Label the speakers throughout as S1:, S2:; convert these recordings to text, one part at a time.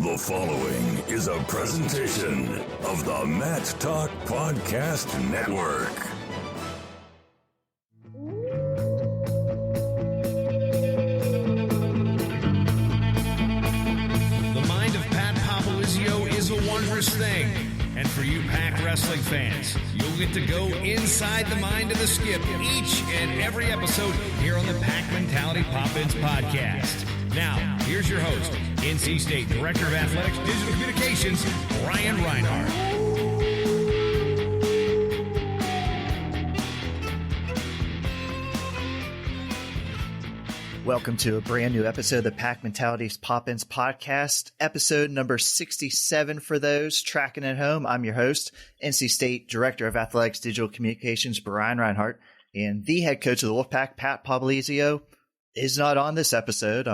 S1: The following is a presentation of the Mat Talk Podcast Network.
S2: The mind of Pat Popolizio is a wondrous thing. And for you Pac wrestling fans, you'll get to go inside the mind of the Skip each and every episode here on the Pac Mentality Pop-Ins podcast. Now, here's your host, NC State Director of Athletics Digital Communications, Brian Reinhardt.
S3: Welcome to a brand new episode of the Pac Mentality's Pop-Ins podcast, episode number 67 for those tracking at home. I'm your host, NC State Director of Athletics Digital Communications, Brian Reinhardt, and the head coach of the Wolfpack, Pat Popolizio, is not on this episode.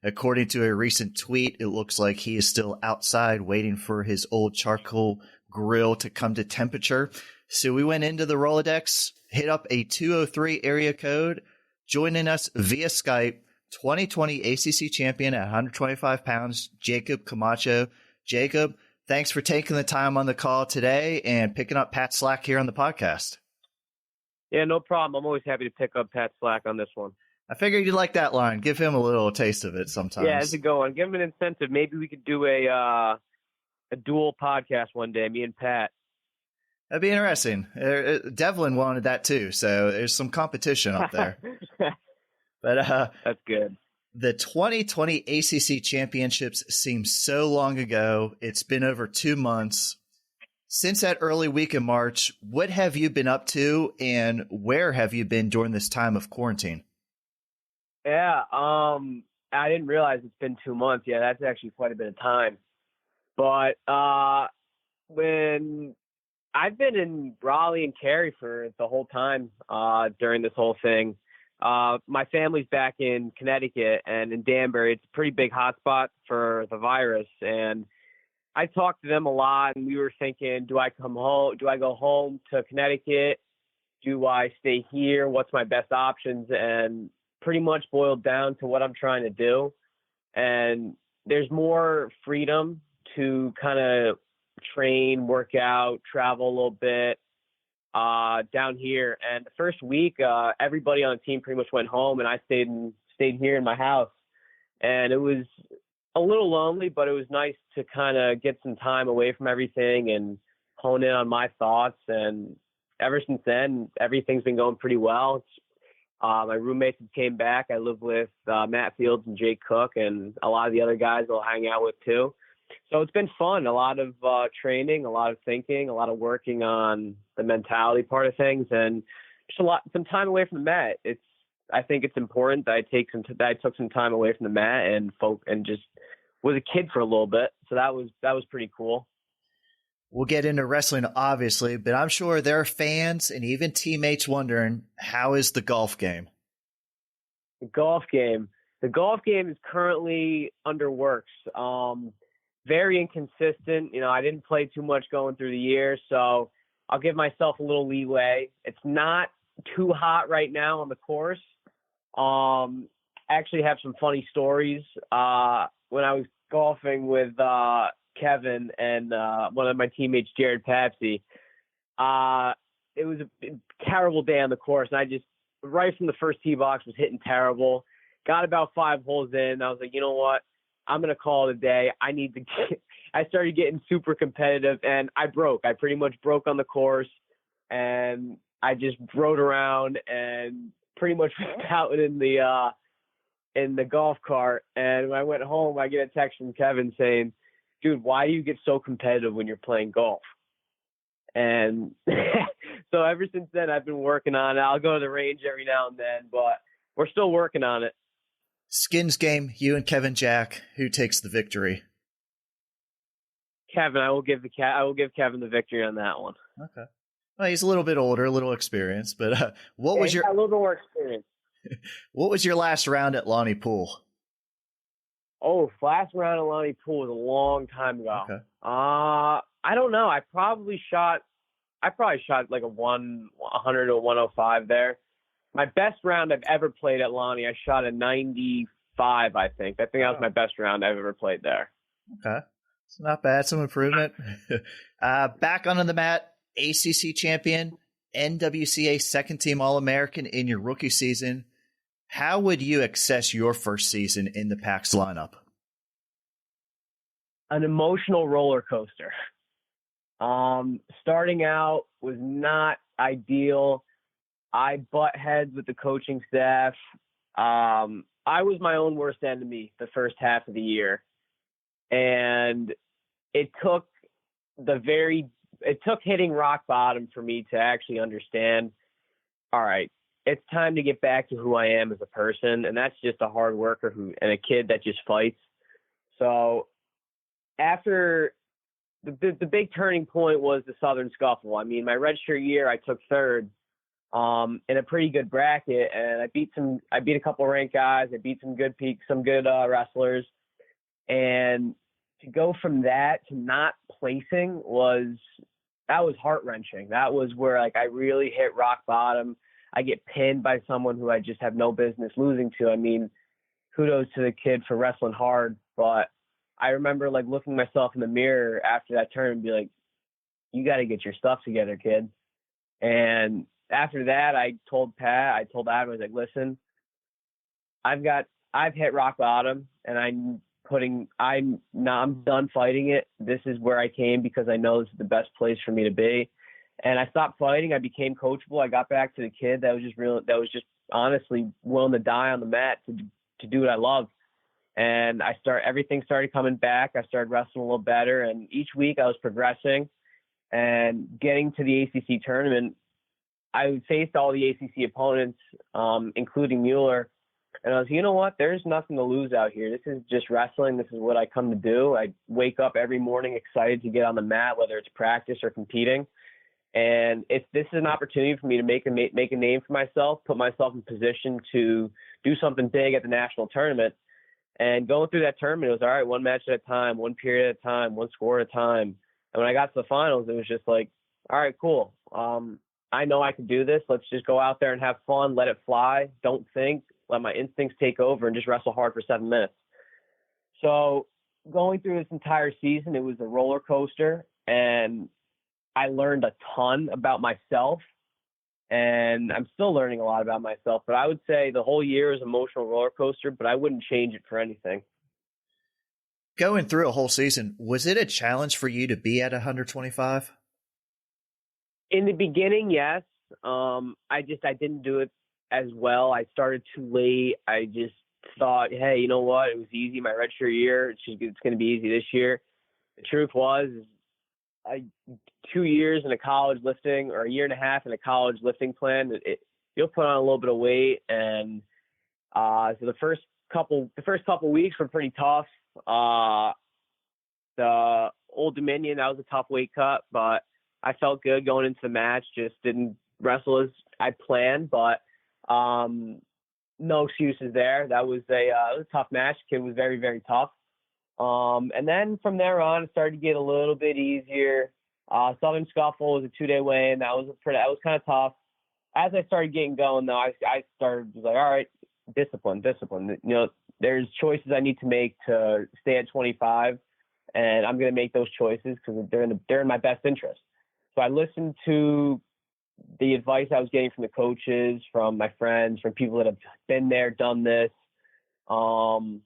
S3: According to a recent tweet, it looks like he is still outside waiting for his old charcoal grill to come to temperature. So we went into the Rolodex, hit up a 203 area code. Joining us via Skype, 2020 ACC champion at 125 pounds, Jakob Camacho. Jakob, thanks for taking the time on the call today and picking up Pat's slack here on the podcast.
S4: Yeah, no problem. I'm always happy to pick up Pat's slack on this one.
S3: I figured you'd like that line. Give him a little taste of it sometimes.
S4: Yeah, how's it going? Give him an incentive. Maybe we could do a dual podcast one day, me and Pat.
S3: That'd be interesting. Devlin wanted that too, so there's some competition up there. But
S4: that's good.
S3: The 2020 ACC Championships seems so long ago. It's been over 2 months. Since that early week in March, what have you been up to, and where have you been during this time of quarantine?
S4: Yeah, I didn't realize it's been 2 months. Yeah, that's actually quite a bit of time. But when I've been in Raleigh and Cary for the whole time during this whole thing. My family's back in Connecticut and in Danbury. It's a pretty big hotspot for the virus. And I talked to them a lot, and we were thinking, do I come home? Do I go home to Connecticut? Do I stay here? What's my best options? And pretty much boiled down to what I'm trying to do. And there's more freedom to kind of train, work out, travel a little bit down here. And the first week, everybody on the team pretty much went home, and I stayed here in my house. And it was a little lonely, but it was nice to kind of get some time away from everything and hone in on my thoughts. And ever since then, everything's been going pretty well. My roommates came back. I live with Matt Fields and Jake Cook, and a lot of the other guys I'll hang out with too. So it's been fun, a lot of training, a lot of thinking, a lot of working on the mentality part of things, and just some time away from the mat. I think it's important that I took some time away from the mat and just was a kid for a little bit. So that was pretty cool.
S3: We'll get into wrestling, obviously, but I'm sure there are fans and even teammates wondering, how is the golf game?
S4: The golf game is currently under works. Very inconsistent. I didn't play too much going through the year, so I'll give myself a little leeway. It's not too hot right now on the course. I actually have some funny stories. When I was golfing with Kevin and one of my teammates, Jared Papsy, it was a terrible day on the course, and I just, right from the first tee box, was hitting terrible. Got about 5 holes in. I was like, you know what? I'm going to call it a day. I started getting super competitive, and I pretty much broke on the course, and I just rode around and pretty much was out in the golf cart. And when I went home, I get a text from Kevin saying, dude, why do you get so competitive when you're playing golf? And so ever since then, I've been working on it. I'll go to the range every now and then, but we're still working on it.
S3: Skins game, you and Kevin Jack, who takes the victory?
S4: Kevin. I will give Kevin the victory on that one.
S3: Okay. Well, he's a little bit older, a little experienced, but what was your
S4: a little bit more experience?
S3: What was your last round at Lonnie Pool?
S4: Oh, last round at Lonnie Pool was a long time ago.
S3: Okay.
S4: I don't know. I probably shot like a 100 to 105 there. My best round I've ever played at Lonnie, I shot a 95, I think. That was my best round I've ever played there.
S3: Okay. It's not bad. Some improvement. Back onto the mat, ACC champion, NWCA second team All-American in your rookie season. How would you assess your first season in the PAC's lineup?
S4: An emotional roller coaster. Starting out was not ideal. I butt heads with the coaching staff. I was my own worst enemy the first half of the year. And it took hitting rock bottom for me to actually understand, all right, it's time to get back to who I am as a person. And that's just a hard worker and a kid that just fights. So after the big turning point was the Southern Scuffle. I mean, my redshirt year, I took third in a pretty good bracket, and I beat a couple of ranked guys. I beat some good wrestlers, and to go from that to not placing was heart wrenching. That was where I really hit rock bottom. I get pinned by someone who I just have no business losing to. I mean, kudos to the kid for wrestling hard, but I remember looking myself in the mirror after that turn and be like, you got to get your stuff together, kid. And after that, I told Pat, I was like, listen, I've hit rock bottom, and I'm done fighting it. This is where I came because I know this is the best place for me to be. And I stopped fighting. I became coachable. I got back to the kid that was just honestly willing to die on the mat to do what I love. And everything started coming back. I started wrestling a little better, and each week I was progressing and getting to the ACC tournament. I faced all the ACC opponents, including Mueller. And I was, you know what? There's nothing to lose out here. This is just wrestling. This is what I come to do. I wake up every morning excited to get on the mat, whether it's practice or competing. And this is an opportunity for me to make a name for myself, put myself in position to do something big at the national tournament. And going through that tournament, it was all right, one match at a time, one period at a time, one score at a time. And when I got to the finals, it was just like, all right, cool. I know I can do this. Let's just go out there and have fun, let it fly, don't think, let my instincts take over, and just wrestle hard for 7 minutes. So going through this entire season, it was a roller coaster, and I learned a ton about myself, and I'm still learning a lot about myself. But I would say the whole year is an emotional roller coaster, but I wouldn't change it for anything.
S3: Going through a whole season, was it a challenge for you to be at 125?
S4: In the beginning, yes. I didn't do it as well. I started too late. I just thought, hey, you know what? It was easy my redshirt year. It's going to be easy this year. The truth was, 2 years in a college lifting, or a year and a half in a college lifting plan, you'll put on a little bit of weight. And so the first couple weeks were pretty tough. The Old Dominion, that was a tough weight cut, but I felt good going into the match. Just didn't wrestle as I planned, but no excuses there. That was a tough match. Kid was very, very tough. And then from there on, it started to get a little bit easier. Southern Scuffle was a 2-day weigh-in. That was kind of tough. As I started getting going, though, I was like, all right, discipline. You know, there's choices I need to make to stay at 25, and I'm going to make those choices because they're in my best interest. So I listened to the advice I was getting from the coaches, from my friends, from people that have been there, done this. And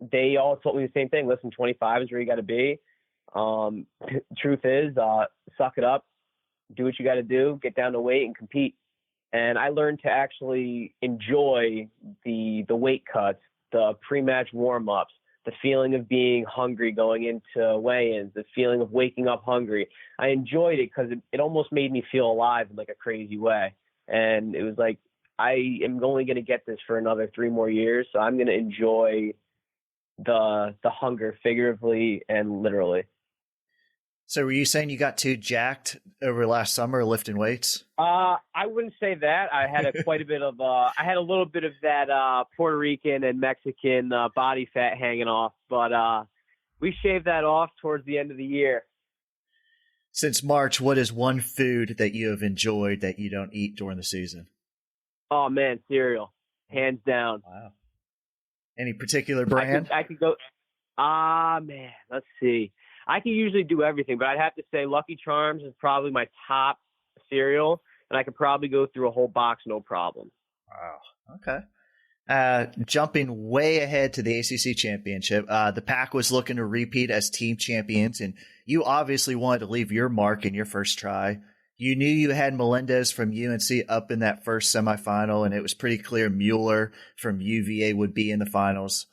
S4: they all told me the same thing. Listen, 25 is where you got to be. Truth is, suck it up, do what you got to do, get down to weight and compete. And I learned to actually enjoy the weight cuts, the pre-match warm-ups, the feeling of being hungry going into weigh-ins, the feeling of waking up hungry. I enjoyed it because it almost made me feel alive in like a crazy way. And it was like, I am only going to get this for another 3 more years. So I'm going to enjoy the hunger figuratively and literally.
S3: So were you saying you got too jacked over last summer lifting weights?
S4: I wouldn't say that. I had I had a little bit of that Puerto Rican and Mexican body fat hanging off, but we shaved that off towards the end of the year.
S3: Since March, what is one food that you have enjoyed that you don't eat during the season?
S4: Oh man, cereal, hands down.
S3: Wow. Any particular brand?
S4: I could go. Man, let's see. I can usually do everything, but I'd have to say Lucky Charms is probably my top cereal, and I could probably go through a whole box no problem.
S3: Wow. Okay. Jumping way ahead to the ACC Championship, the Pack was looking to repeat as team champions, and you obviously wanted to leave your mark in your first try. You knew you had Melendez from UNC up in that first semifinal, and it was pretty clear Mueller from UVA would be in the finals.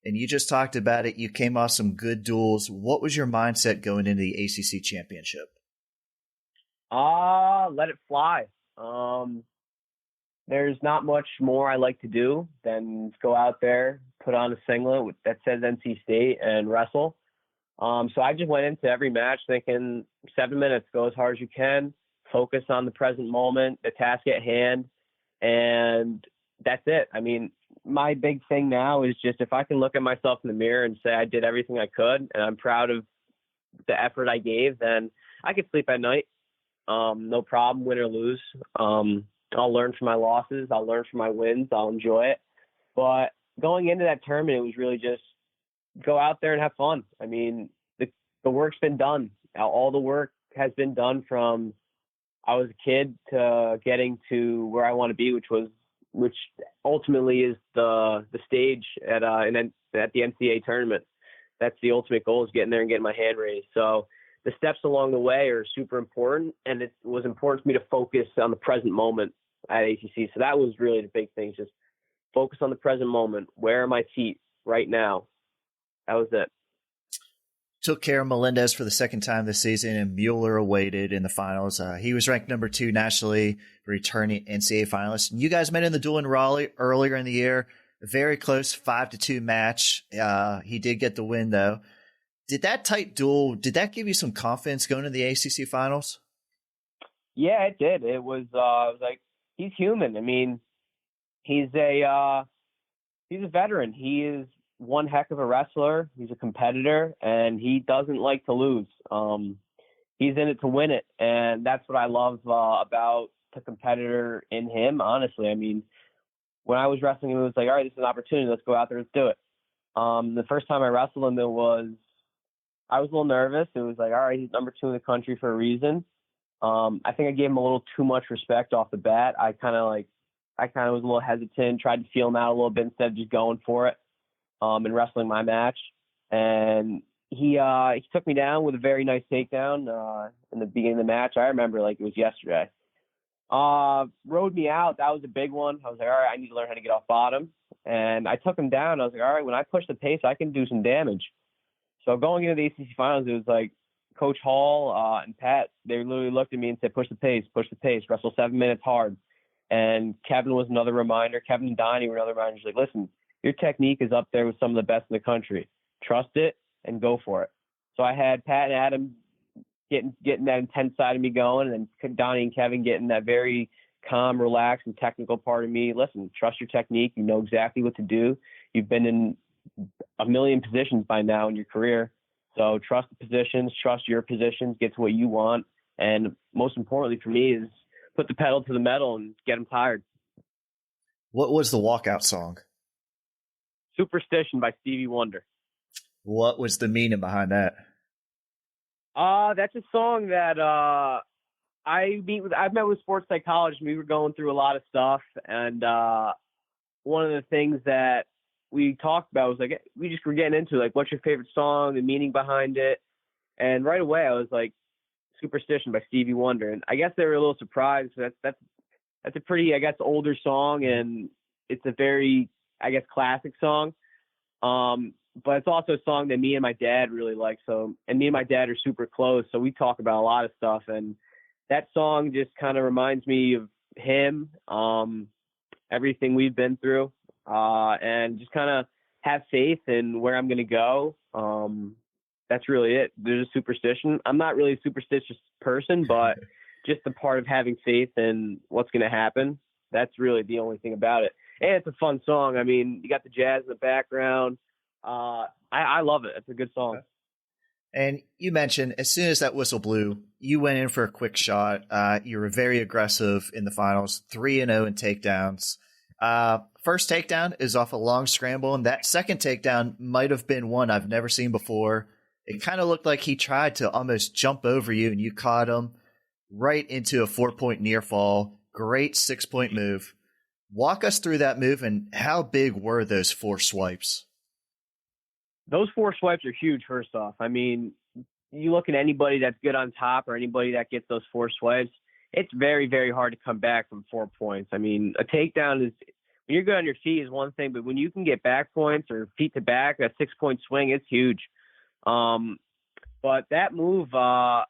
S3: And you just talked about it. You came off some good duels. What was your mindset going into the ACC Championship?
S4: Let it fly. There's not much more I like to do than go out there, put on a singlet that says NC State and wrestle. So I just went into every match thinking 7 minutes, go as hard as you can, focus on the present moment, the task at hand, and that's it. I mean, my big thing now is just if I can look at myself in the mirror and say I did everything I could and I'm proud of the effort I gave, then I could sleep at night. No problem, win or lose. I'll learn from my losses. I'll learn from my wins. I'll enjoy it. But going into that tournament, it was really just go out there and have fun. I mean, the work's been done. All the work has been done from I was a kid to getting to where I want to be, which ultimately is the stage at the NCAA tournament. That's the ultimate goal, is getting there and getting my hand raised. So the steps along the way are super important, and it was important for me to focus on the present moment at ACC. So that was really the big thing, just focus on the present moment. Where are my feet right now? That was it.
S3: Took care of Melendez for the second time this season, and Mueller awaited in the finals. He was ranked number 2 nationally, returning NCAA finalist. And you guys met in the duel in Raleigh earlier in the year. A very close 5-2 match. He did get the win, though. Did that tight duel, did that give you some confidence going to the ACC finals?
S4: Yeah, it did. It was like, he's human. I mean, he's a veteran. He is one heck of a wrestler. He's a competitor, and he doesn't like to lose. He's in it to win it, and that's what I love about the competitor in him, honestly. I mean, when I was wrestling him, it was like, all right, this is an opportunity. Let's go out there. Let's do it. The first time I wrestled him, I was a little nervous. It was like, all right, he's number 2 in the country for a reason. I think I gave him a little too much respect off the bat. I kind of was a little hesitant, tried to feel him out a little bit instead of just going for it. And wrestling my match, and he took me down with a very nice takedown in the beginning of the match. I remember like it was yesterday. Rode me out. That was a big one. I was like, all right, I need to learn how to get off bottom, and I took him down. I was like, all right, when I push the pace, I can do some damage. So going into the ACC finals, it was like Coach Hall and Pat. They literally looked at me and said, push the pace, wrestle 7 minutes hard. And Kevin was another reminder. Kevin and Donnie were another reminder. Like, listen, your technique is up there with some of the best in the country. Trust it and go for it. So I had Pat and Adam getting that intense side of me going, and then Donnie and Kevin getting that very calm, relaxed, and technical part of me. Listen, trust your technique. You know exactly what to do. You've been in a million positions by now in your career. So trust the positions, trust your positions, get to what you want. And most importantly for me is put the pedal to the metal and get them tired.
S3: What was the walkout song?
S4: Superstition by Stevie Wonder.
S3: What was the meaning behind that?
S4: That's a song that I've met with sports psychologists. We were going through a lot of stuff, and one of the things that we talked about was like, we just were getting into like, what's your favorite song, the meaning behind it, and right away I was like, Superstition by Stevie Wonder, and I guess they were a little surprised. That's a pretty, I guess, older song, and it's a very, I guess, classic song. But it's also a song that me and my dad really like. So, and me and my dad are super close. So we talk about a lot of stuff, and that song just kind of reminds me of him, everything we've been through, and just kind of have faith in where I'm going to go. That's really it. There's a superstition. I'm not really a superstitious person, but just the part of having faith in what's going to happen. That's really the only thing about it. And it's a fun song. I mean, you got the jazz in the background. I love it. It's a good song.
S3: And you mentioned as soon as that whistle blew, you went in for a quick shot. You were very aggressive in the finals, 3-0 in takedowns. First takedown is off a long scramble, and that second takedown might have been one I've never seen before. It kind of looked like he tried to almost jump over you, and you caught him right into a 4-point near fall. Great 6-point move. Walk us through that move, and how big were those 4 swipes?
S4: Those 4 swipes are huge, first off. I mean, you look at anybody that's good on top or anybody that gets those 4 swipes, it's very, very hard to come back from 4 points. I mean, a takedown is, when you're good on your feet is one thing, but when you can get back points or feet to back, a 6-point swing, it's huge. But that move, I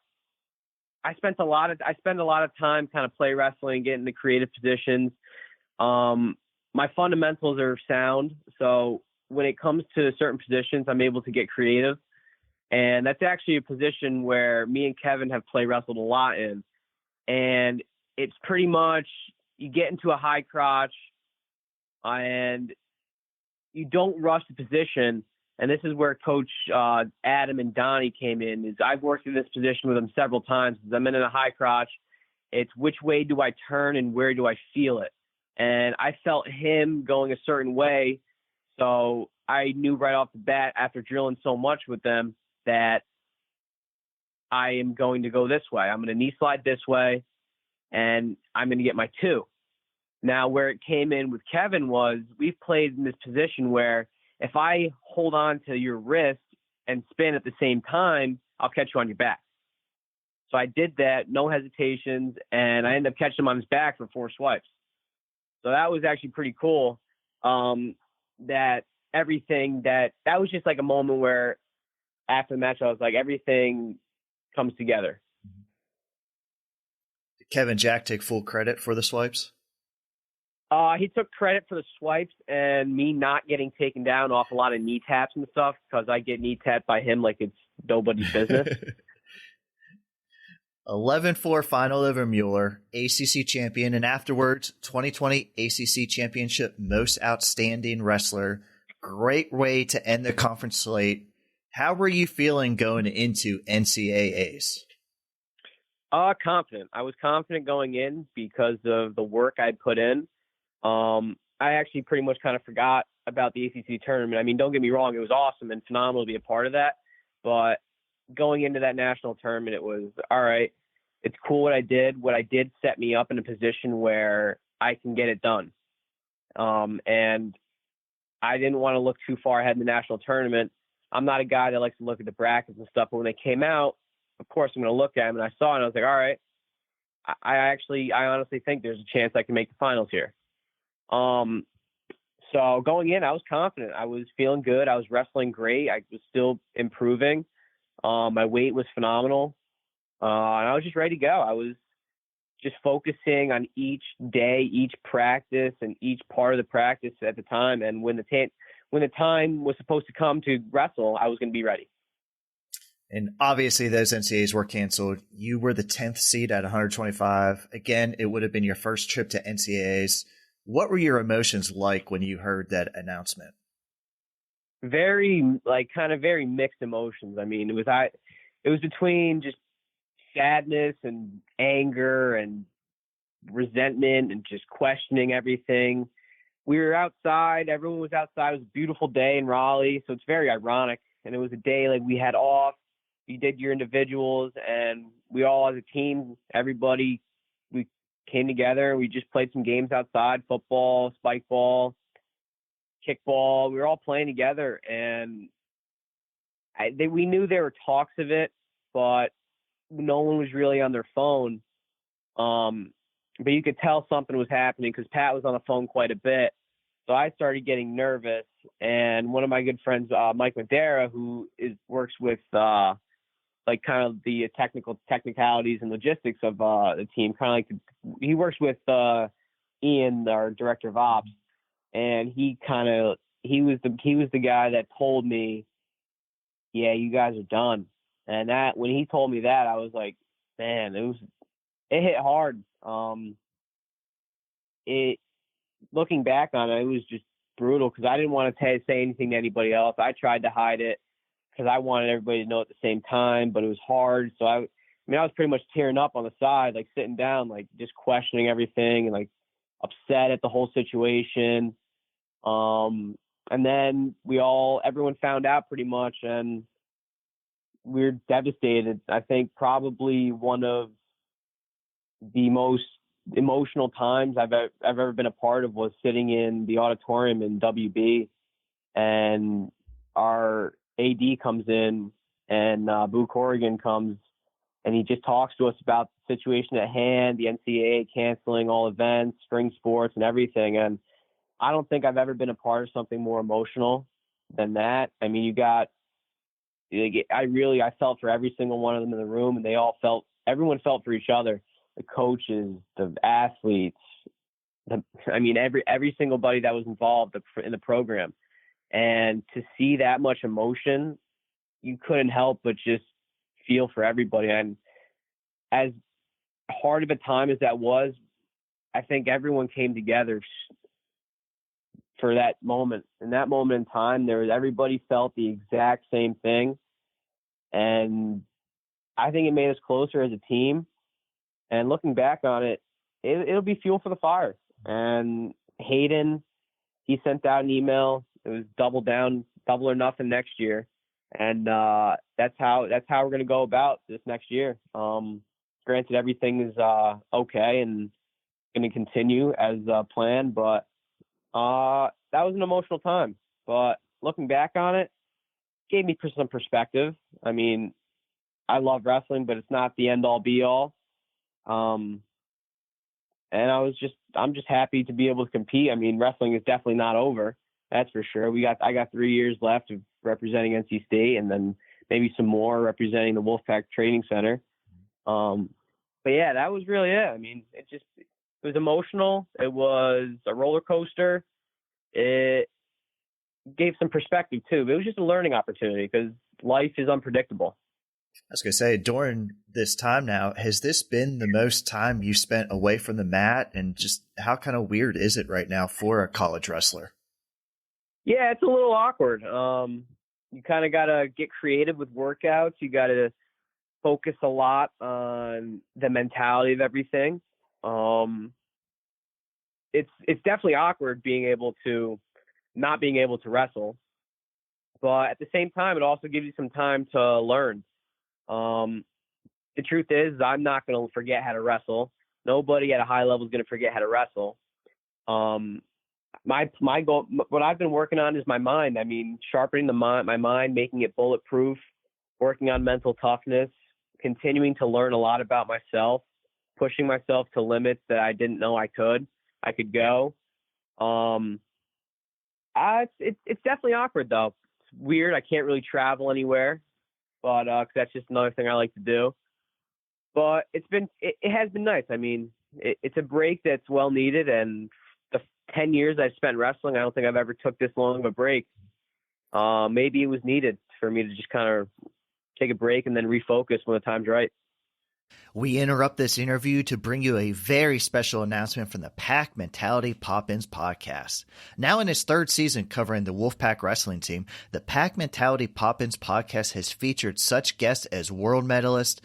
S4: spend a lot of time kind of play wrestling, getting into creative positions. My fundamentals are sound, so when it comes to certain positions, I'm able to get creative, and that's actually a position where me and Kevin have play wrestled a lot in. And it's pretty much you get into a high crotch, and you don't rush the position. And this is where Coach Adam and Donnie came in. Is I've worked in this position with them several times. I'm in a high crotch. It's which way do I turn and where do I feel it? And I felt him going a certain way. So I knew right off the bat after drilling so much with them that I am going to go this way. I'm going to knee slide this way, and I'm going to get my 2. Now, where it came in with Kevin was we've played in this position where if I hold on to your wrist and spin at the same time, I'll catch you on your back. So I did that, no hesitations, and I ended up catching him on his back for 4 swipes. So that was actually pretty cool. That was just like a moment where after the match, I was like, everything comes together.
S3: Did Kevin Jack take full credit for the swipes?
S4: He took credit for the swipes and me not getting taken down off a lot of knee taps and stuff, because I get knee tapped by him like it's nobody's business.
S3: 11-4 final over Mueller, ACC champion, and afterwards 2020 ACC Championship Most Outstanding Wrestler. Great way to end the conference slate. How were you feeling going into NCAAs?
S4: Confident. I was confident going in because of the work I'd put in. I actually pretty much kind of forgot about the ACC tournament. I mean, don't get me wrong, it was awesome and phenomenal to be a part of that. But going into that national tournament, it was, all right, it's cool what I did. What I did set me up in a position where I can get it done. And I didn't want to look too far ahead in the national tournament. I'm not a guy that likes to look at the brackets and stuff, but when they came out, of course I'm going to look at them, and I saw it and I was like, all right, I honestly think there's a chance I can make the finals here. So going in, I was confident. I was feeling good. I was wrestling great. I was still improving. My weight was phenomenal. And I was just ready to go. I was just focusing on each day, each practice, and each part of the practice at the time. And when the time was supposed to come to wrestle, I was going to be ready.
S3: And obviously those NCAAs were canceled. You were the 10th seed at 125. Again, it would have been your first trip to NCAAs. What were your emotions like when you heard that announcement?
S4: Very mixed emotions. I mean, it was between just sadness and anger and resentment and just questioning everything. We were outside. Everyone was outside. It was a beautiful day in Raleigh. So it's very ironic. And it was a day like we had off. You did your individuals, and we all as a team, everybody, we came together. We just played some games outside, football, spike ball, kickball. We were all playing together, and we knew there were talks of it, but no one was really on their phone. But you could tell something was happening because Pat was on the phone quite a bit. So I started getting nervous, and one of my good friends, Mike Madera, who works with kind of the technicalities and logistics of the team, he works with Ian, our director of ops, and he was the guy that told me, yeah, you guys are done. And that when he told me that, I was like, man, it hit hard. Looking back on it, it was just brutal because I didn't want to say anything to anybody else. I tried to hide it because I wanted everybody to know at the same time, but it was hard. So I was pretty much tearing up on the side, like sitting down, like just questioning everything and like upset at the whole situation. And then everyone found out pretty much, and we were devastated. I think probably one of the most emotional times I've ever been a part of was sitting in the auditorium in WB, and our AD comes in, and Boo Corrigan comes, and he just talks to us about the situation at hand, the NCAA canceling all events, spring sports, and everything. And I don't think I've ever been a part of something more emotional than that. I mean, I felt for every single one of them in the room, and everyone felt for each other. The coaches, the athletes, every single buddy that was involved in the program. And to see that much emotion, you couldn't help but just feel for everybody. And as hard of a time as that was, I think everyone came together for that moment. In that moment in time, everybody felt the exact same thing. And I think it made us closer as a team. And looking back on it, it'll be fuel for the fire. And Hayden, he sent out an email. It was double or nothing next year. And that's how we're going to go about this next year. Granted, everything is okay and going to continue as planned, but that was an emotional time. But looking back on it, gave me some perspective. I mean, I love wrestling, but it's not the end all be all. And I'm just happy to be able to compete. I mean, wrestling is definitely not over. That's for sure. I got 3 years left of representing NC State, and then maybe some more representing the Wolfpack Training Center. But yeah, that was really it. I mean, it was emotional. It was a roller coaster. It gave some perspective too. But it was just a learning opportunity because life is unpredictable.
S3: I was going to say, during this time now, has this been the most time you spent away from the mat? And just how kind of weird is it right now for a college wrestler?
S4: Yeah, it's a little awkward. You kind of got to get creative with workouts. You got to focus a lot on the mentality of everything. It's definitely awkward not being able to wrestle, but at the same time, it also gives you some time to learn. The truth is, I'm not going to forget how to wrestle. Nobody at a high level is going to forget how to wrestle. My goal, what I've been working on is my mind. I mean, sharpening my mind, making it bulletproof, working on mental toughness, continuing to learn a lot about myself, pushing myself to limits that I didn't know I could go. It's definitely awkward though. It's weird. I can't really travel anywhere, but 'cause that's just another thing I like to do. But it has been nice. I mean, it's a break that's well needed, and the 10 years I've spent wrestling, I don't think I've ever took this long of a break. Maybe it was needed for me to just kind of take a break and then refocus when the time's right.
S3: We interrupt this interview to bring you a very special announcement from the Pack Mentality Pop-Ins podcast. Now in its third season covering the Wolfpack wrestling team, the Pack Mentality Pop-Ins podcast has featured such guests as world medalists,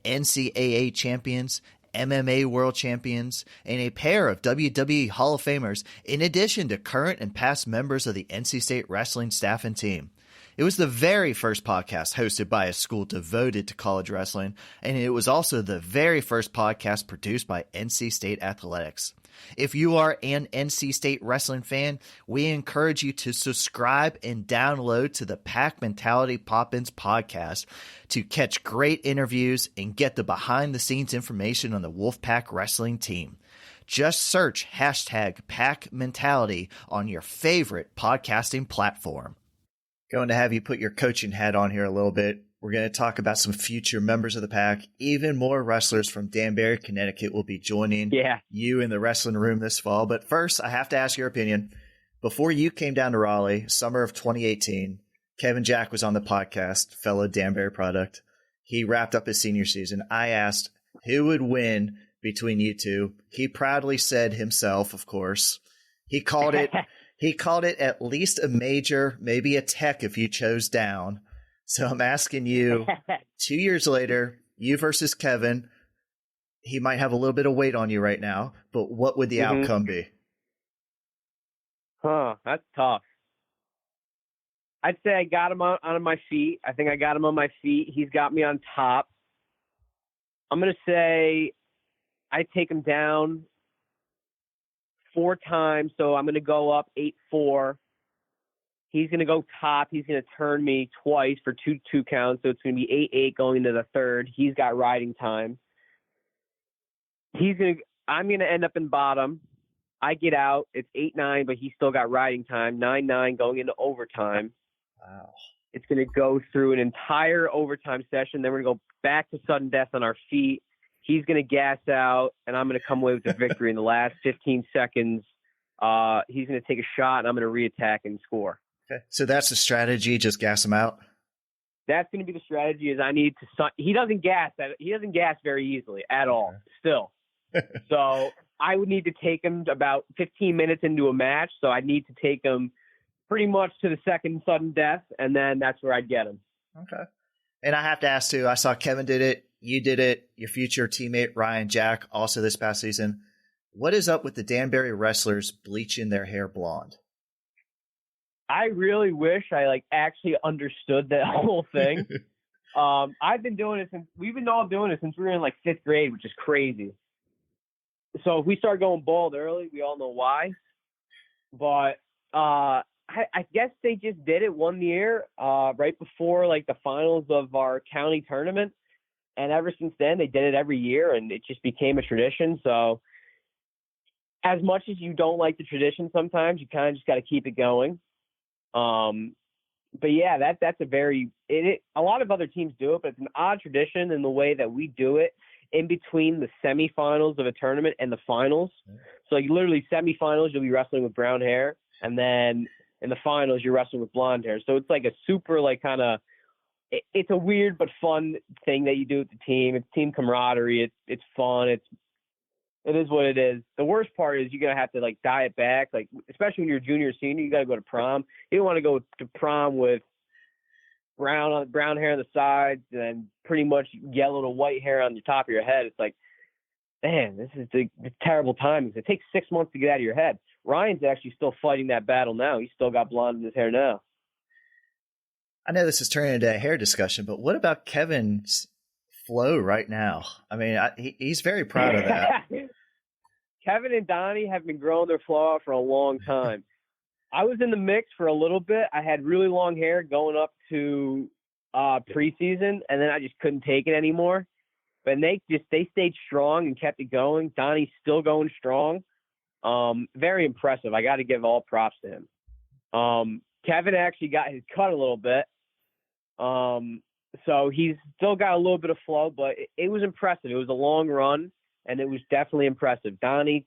S3: NCAA champions, MMA world champions, and a pair of WWE Hall of Famers, in addition to current and past members of the NC State wrestling staff and team. It was the very first podcast hosted by a school devoted to college wrestling, and it was also the very first podcast produced by NC State Athletics. If you are an NC State wrestling fan, we encourage you to subscribe and download to the Pack Mentality Pop-Ins podcast to catch great interviews and get the behind-the-scenes information on the Wolfpack wrestling team. Just search hashtag Pack Mentality on your favorite podcasting platform. Going to have you put your coaching hat on here a little bit. We're going to talk about some future members of the Pack. Even more wrestlers from Danbury, Connecticut will be joining you in the wrestling room this fall. But first, I have to ask your opinion. Before you came down to Raleigh, summer of 2018, Kevin Jack was on the podcast, fellow Danbury product. He wrapped up his senior season. I asked who would win between you two. He proudly said himself, of course. He called it at least a major, maybe a tech if you chose down. So I'm asking you, 2 years later, you versus Kevin. He might have a little bit of weight on you right now, but what would the outcome be?
S4: That's tough. I'd say I got him on my feet. I think I got him on my feet. He's got me on top. I'm going to say I take him down 4 times, so I'm going to go up 8-4. He's going to go top. He's going to turn me twice for 2 counts, so it's going to be 8-8 going into the third. He's got riding time. I'm going to end up in bottom. I get out. It's 8-9, but he's still got riding time. 9-9 going into overtime.
S3: Wow.
S4: It's going to go through an entire overtime session. Then we're going to go back to sudden death on our feet. He's going to gas out, and I'm going to come away with the victory in the last 15 seconds. He's going to take a shot, and I'm going to reattack and score.
S3: Okay. So that's the strategy, just gas him out?
S4: That's going to be the strategy. Is I need to – he doesn't gas very easily at all still. So I would need to take him about 15 minutes into a match, so I need to take him pretty much to the second sudden death, and then that's where I'd get him.
S3: Okay. And I have to ask, too, I saw Kevin did it. You did it. Your future teammate, Ryan Jack, also this past season. What is up with the Danbury wrestlers bleaching their hair blonde?
S4: I really wish I actually understood that whole thing. I've been doing it we've been all doing it since we were in 5th grade, which is crazy. So if we start going bald early, we all know why. But I guess they just did it one year right before the finals of our county tournament. And ever since then, they did it every year, and it just became a tradition. So as much as you don't like the tradition sometimes, you kind of just got to keep it going. But yeah, that's a lot of other teams do it, but it's an odd tradition in the way that we do it in between the semifinals of a tournament and the finals. So literally semifinals, you'll be wrestling with brown hair, and then in the finals, you're wrestling with blonde hair. So it's a super it's a weird but fun thing that you do with the team. It's team camaraderie. It's fun. It is what it is. The worst part is you're going to have to dye it back. Especially when you're a junior or senior, you got to go to prom. You don't want to go to prom with brown hair on the sides and pretty much yellow to white hair on the top of your head. It's man, this is the terrible timing. It takes 6 months to get out of your head. Ryan's actually still fighting that battle now. He's still got blonde in his hair now.
S3: I know this is turning into a hair discussion, but what about Kevin's flow right now? I mean, he's very proud of that.
S4: Kevin and Donnie have been growing their flow out for a long time. I was in the mix for a little bit. I had really long hair going up to preseason, and then I just couldn't take it anymore. But they stayed strong and kept it going. Donnie's still going strong. Very impressive. I got to give all props to him. Kevin actually got his cut a little bit. So he's still got a little bit of flow, but it was impressive. It was a long run, and it was definitely impressive. Donnie,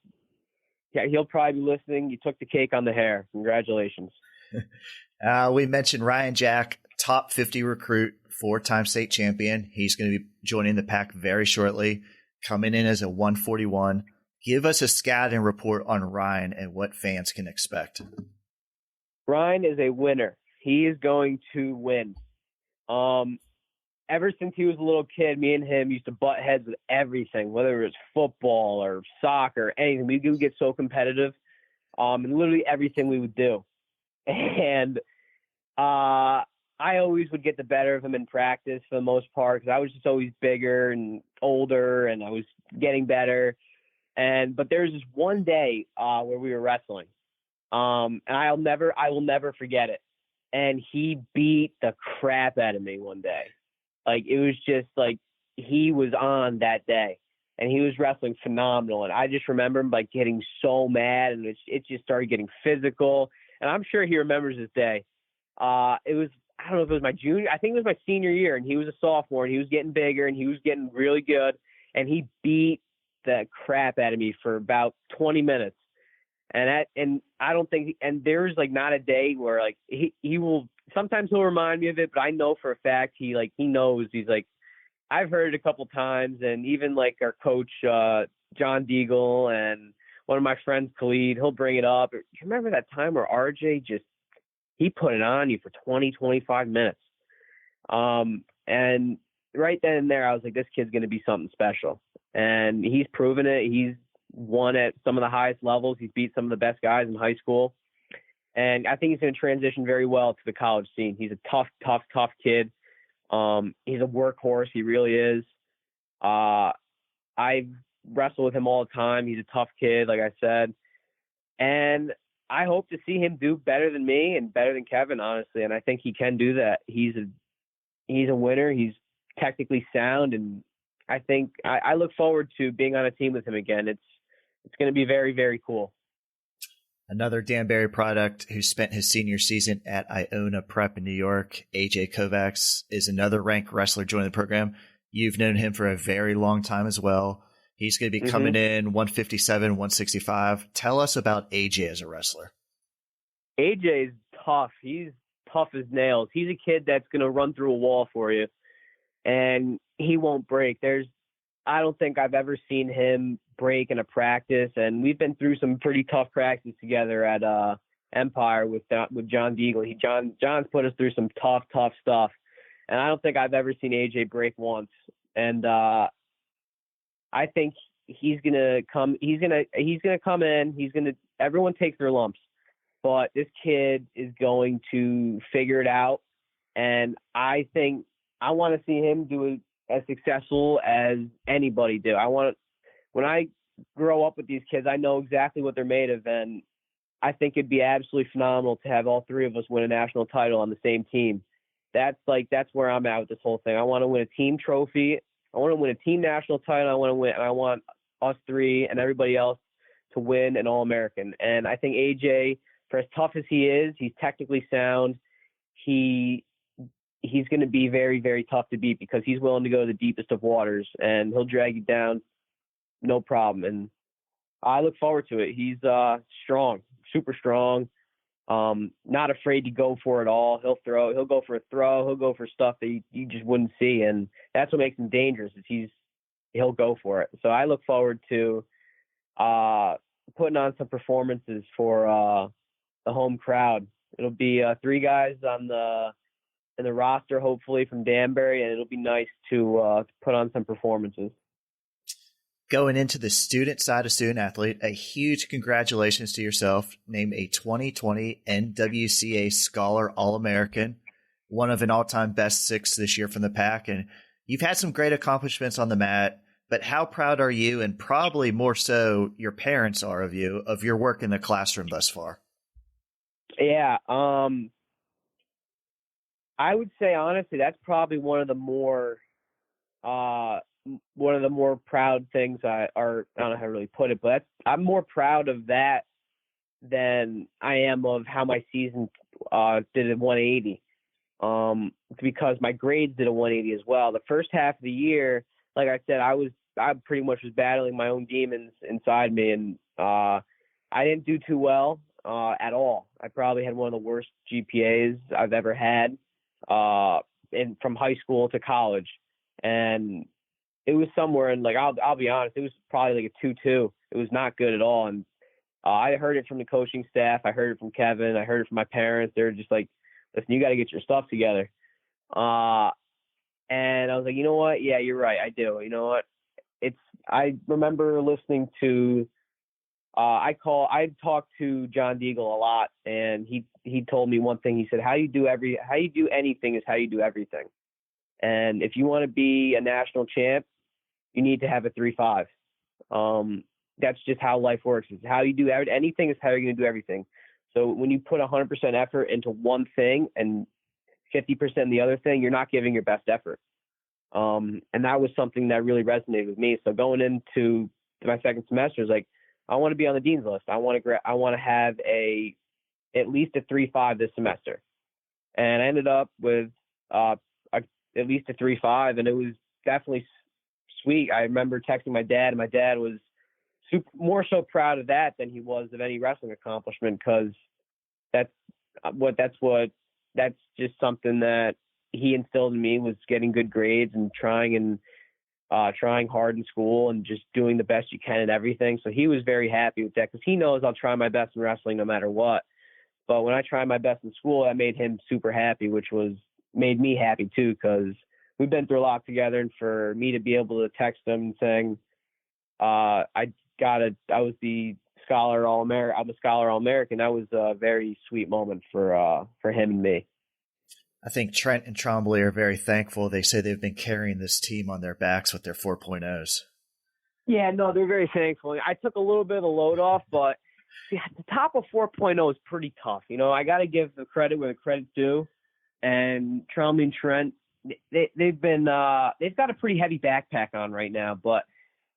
S4: yeah, he'll probably be listening. You took the cake on the hair. Congratulations.
S3: We mentioned Ryan Jack, top 50 recruit, 4-time state champion. He's going to be joining the pack very shortly, coming in as a 141. Give us a scouting report on Ryan and what fans can expect.
S4: Ryan is a winner. He is going to win. Ever since he was a little kid, me and him used to butt heads with everything, whether it was football or soccer, anything. We would get so competitive, and literally everything we would do. And I always would get the better of him in practice for the most part because I was just always bigger and older, and I was getting better. But there was this one day where we were wrestling, and I will never forget it. And he beat the crap out of me one day. It was just he was on that day, and he was wrestling phenomenal. And I just remember him getting so mad, and it just started getting physical. And I'm sure he remembers this day. It was, I don't know if it was my junior, I think it was my senior year, and he was a sophomore, and he was getting bigger, and he was getting really good. And he beat the crap out of me for about 20 minutes. And I don't think, and there's not a day where he will, sometimes he'll remind me of it, but I know for a fact he knows. He's I've heard it a couple times, and even our coach John Deagle and one of my friends Khalid, he'll bring it up. You remember that time where RJ he put it on you for 20, 25 minutes. And right then and there, I was this kid's going to be something special, and he's proven it. He's won at some of the highest levels. He's beat some of the best guys in high school. And I think he's going to transition very well to the college scene. He's a tough kid. He's a workhorse. He really is. I wrestle with him all the time. He's a tough kid, like I said. And I hope to see him do better than me and better than Kevin, honestly. And I think he can do that. He's a winner. He's technically sound. And I think I look forward to being on a team with him again. It's going to be very, very cool.
S3: Another Danbury product who spent his senior season at Iona Prep in New York, AJ Kovacs, is another ranked wrestler joining the program. You've known him for a very long time as well. He's going to be coming in 157, 165. Tell us about AJ as a wrestler.
S4: AJ is tough. He's tough as nails. He's a kid that's going to run through a wall for you, and he won't break. I don't think I've ever seen him break in a practice, and we've been through some pretty tough practices together at Empire with John Deagle. John's put us through some tough stuff, and I don't think I've ever seen AJ break once. And I think he's gonna come. He's gonna come in. Everyone takes their lumps, but this kid is going to figure it out, and I think I want to see him do it as successful as anybody do. When I grow up with these kids, I know exactly what they're made of, and I think it'd be absolutely phenomenal to have all three of us win a national title on the same team. That's where I'm at with this whole thing. I want to win a team trophy. I want to win a team national title. I want us three and everybody else to win an All-American. And I think AJ, for as tough as he is, he's technically sound. He's going to be very, very tough to beat because he's willing to go to the deepest of waters, and he'll drag you down, no problem. And I look forward to it. He's strong, super strong, not afraid to go for it all. He'll go for a throw. He'll go for stuff that you just wouldn't see, and that's what makes him dangerous. Is he'll go for it. So I look forward to putting on some performances for the home crowd. It'll be three guys in the roster, hopefully from Danbury, and it'll be nice to put on some performances.
S3: Going into the student side of student athlete, a huge congratulations to yourself. Named a 2020 NWCA Scholar All-American, one of an all-time best six this year from the pack. And you've had some great accomplishments on the mat, but how proud are you, and probably more so your parents are of you, of your work in the classroom thus far?
S4: Yeah. I would say, honestly, that's probably one of the more proud things I don't know how to really put it, but I'm more proud of that than I am of how my season did at 180. Because my grades did a 180 as well. The first half of the year, like I said, I pretty much was battling my own demons inside me, and I didn't do too well at all. I probably had one of the worst GPAs I've ever had. From high school to college, and it was somewhere in, like, I'll be honest, it was probably like a 2.2. It was not good at all. And I heard it from the coaching staff. I heard it from Kevin. I heard it from my parents. They were just like, listen, you got to get your stuff together. And I was like, you know what? Yeah, you're right. I do. You know what? I remember listening to, I talked to John Deagle a lot, and he told me one thing. He said, how you do anything is how you do everything. And if you want to be a national champ, you need to have a 3.5. That's just how life works. It's how you do anything is how you're going to do everything. So when you put 100% effort into one thing and 50% in the other thing, you're not giving your best effort. And that was something that really resonated with me. So going into my second semester, is like, I want to be on the dean's list. I want to have at least a 3.5 this semester. And I ended up with at least a 3.5, and it was definitely sweet. I remember texting my dad, and my dad was more so proud of that than he was of any wrestling accomplishment, because that's just something that he instilled in me, was getting good grades and trying hard in school and just doing the best you can at everything. So he was very happy with that, because he knows I'll try my best in wrestling no matter what. But when I try my best in school, that made him super happy, which made me happy too, because we've been through a lot together. And for me to be able to text him saying, I was the Scholar All-American. I'm a Scholar All-American. That was a very sweet moment for him and me.
S3: I think Trent and Trombley are very thankful. They say they've been carrying this team on their backs with their 4.0s.
S4: Yeah, no, they're very thankful. I took a little bit of the load off, but the top of 4.0 is pretty tough. I got to give the credit where the credit's due. And Trombley and Trent, they've got a pretty heavy backpack on right now, but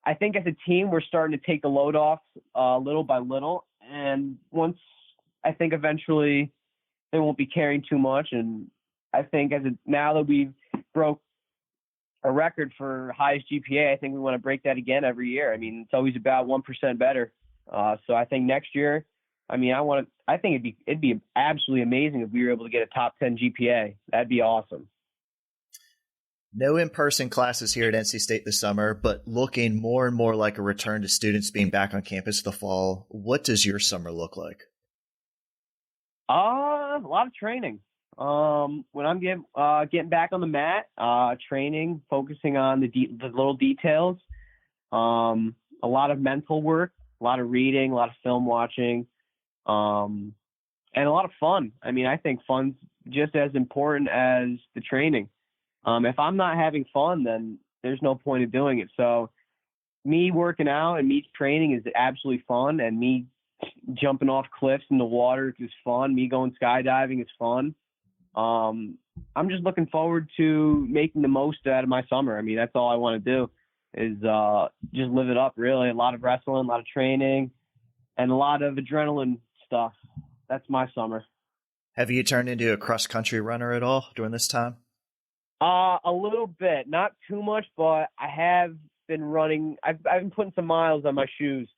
S4: I think as a team, we're starting to take the load off little by little. And once, I think eventually they won't be carrying too much. And I think now that we've broke a record for highest GPA, I think we want to break that again every year. I mean, it's always about 1% better. So I think next year, I think it'd be absolutely amazing if we were able to get a top 10 GPA. That'd be awesome.
S3: No in-person classes here at NC State this summer, but looking more and more like a return to students being back on campus in the fall. What does your summer look like?
S4: A lot of training. When I'm getting back on the mat, training, focusing on the little details, a lot of mental work, a lot of reading, a lot of film watching, and a lot of fun. I mean, I think fun's just as important as the training. If I'm not having fun, then there's no point of doing it. So me working out and me training is absolutely fun, and me jumping off cliffs in the water is fun. Me going skydiving is fun. I'm just looking forward to making the most out of my summer. I mean, that's all I want to do is just live it up, really. A lot of wrestling, a lot of training, and a lot of adrenaline stuff. That's my summer.
S3: Have you turned into a cross-country runner at all during this time?
S4: A little bit. Not too much, but I have been running. I've been putting some miles on my shoes.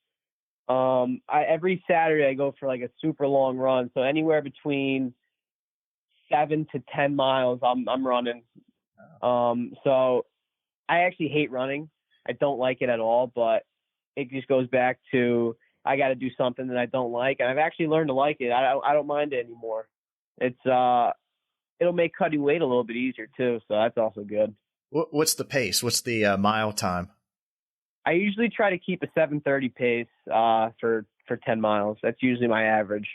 S4: Every Saturday I go for like a super long run. So anywhere between 7 to 10 miles I'm running. So I actually hate running. I don't like it at all, but it just goes back to I got to do something that I don't like, and I've actually learned to like it. I don't mind it anymore. It'll make cutting weight a little bit easier too, so that's also good.
S3: What's the pace? What's the mile time?
S4: I usually try to keep a 7:30 pace for 10 miles. That's usually my average.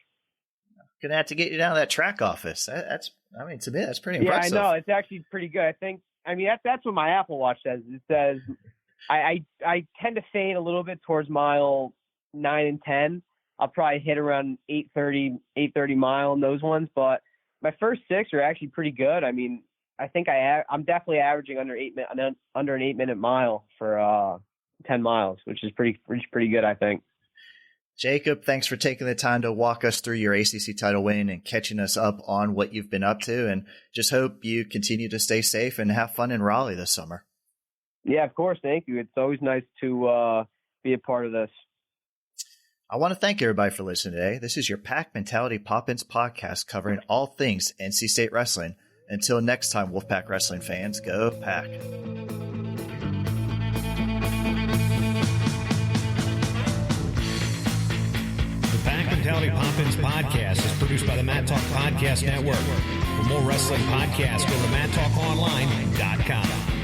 S3: Gonna have to get you down to that track office. To me, that's pretty impressive.
S4: Yeah, I know. It's actually pretty good. That's what my Apple Watch says. It says I tend to fade a little bit towards mile 9 and 10. I'll probably hit around 8:30 mile in those ones, but my first 6 are actually pretty good. I mean, I think I'm definitely averaging under an 8-minute mile for 10 miles, which is pretty good, I think.
S3: Jakob, thanks for taking the time to walk us through your ACC title win and catching us up on what you've been up to, and just hope you continue to stay safe and have fun in Raleigh this summer.
S4: Yeah, of course. Thank you. It's always nice to be a part of this.
S3: I want to thank everybody for listening today. This is your Pack Mentality Pop-Ins podcast covering all things NC State wrestling. Until next time, Wolfpack wrestling fans, go Pack.
S2: Mentality Pop-Ins podcast is produced by the Mat Talk Podcast Network. For more wrestling podcasts, go to mattalkonline.com.